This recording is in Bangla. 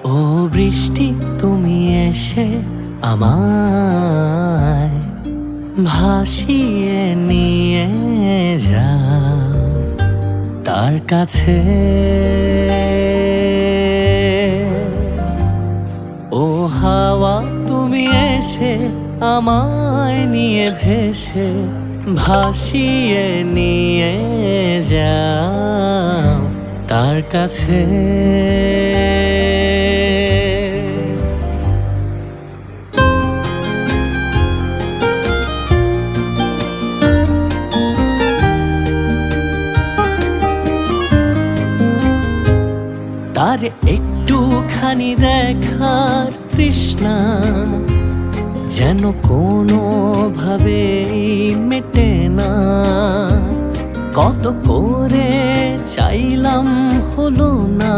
ও বৃষ্টি তুমি এসে আমায় ভাসিয়ে নিয়ে যাও তার কাছে। ও হাওয়া তুমি এসে আমায় নিয়ে ভেসে ভাসিয়ে নিয়ে যাও তার কাছে। তার একটুখানি দেখার তৃষ্ণা যেন কোনোভাবেই মেটে না। কত করে চাইলাম হলো না।